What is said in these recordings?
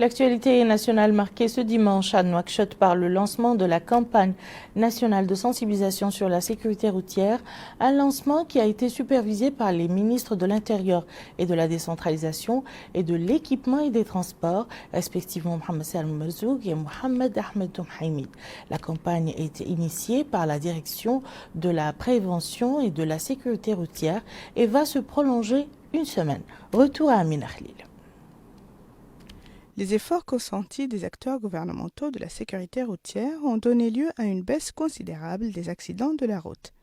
L'actualité nationale marquée ce dimanche à Nouakchott par le lancement de la campagne nationale de sensibilisation sur la sécurité routière, un lancement qui a été supervisé par les ministres de l'Intérieur et de la décentralisation et de l'équipement et des transports, respectivement Mohamed Salem Merzoug et Mohamed Ahmed Domhaimid. La campagne a été initiée par la direction de la prévention et de la sécurité routière et va se prolonger une semaine. Retour à Amina Khalil. Les efforts consentis des acteurs gouvernementaux de la sécurité routière ont donné lieu à une baisse considérable des accidents de la route.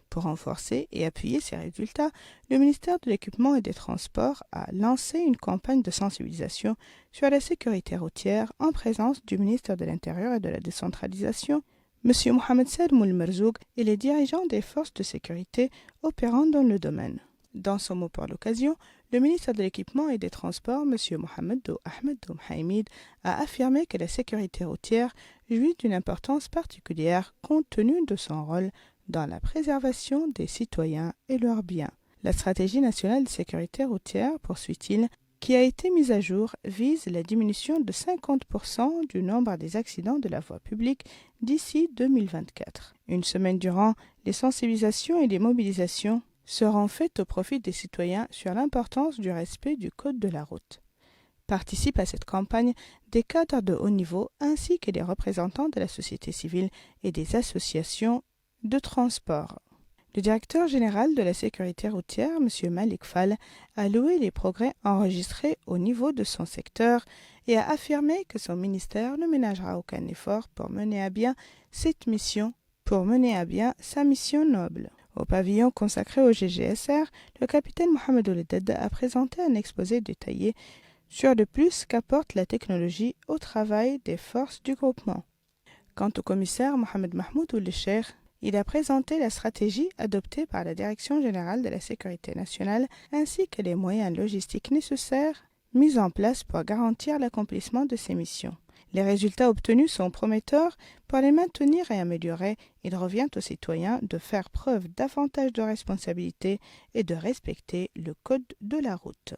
Pour renforcer et appuyer ces résultats, le ministère de l'Équipement et des Transports a lancé une campagne de sensibilisation sur la sécurité routière en présence du ministre de l'Intérieur et de la décentralisation, M. Mohamed Salem Merzoug, et les dirigeants des forces de sécurité opérant dans le domaine. Dans son mot pour l'occasion, le ministre de l'Équipement et des Transports, M. Mohamed Ahmed Domhaimid, a affirmé que la sécurité routière jouit d'une importance particulière compte tenu de son rôle dans la préservation des citoyens et leurs biens. La stratégie nationale de sécurité routière, poursuit-il, qui a été mise à jour, vise la diminution de 50% du nombre des accidents de la voie publique d'ici 2024. Une semaine durant, les sensibilisations et les mobilisations seront faites au profit des citoyens sur l'importance du respect du code de la route. Participent à cette campagne des cadres de haut niveau ainsi que des représentants de la société civile et des associations de transport. Le directeur général de la sécurité routière, M. Malik Fall, a loué les progrès enregistrés au niveau de son secteur et a affirmé que son ministère ne ménagera aucun effort pour mener à bien sa mission noble. Au pavillon consacré au GGSR, le capitaine Mohamed Ouledad a présenté un exposé détaillé sur le plus qu'apporte la technologie au travail des forces du groupement. Quant au commissaire Mohamed Mahmoud Oulcheikh, il a présenté la stratégie adoptée par la Direction générale de la sécurité nationale ainsi que les moyens logistiques nécessaires mis en place pour garantir l'accomplissement de ces missions. Les résultats obtenus sont prometteurs. Pour les maintenir et améliorer, il revient aux citoyens de faire preuve davantage de responsabilité et de respecter le code de la route.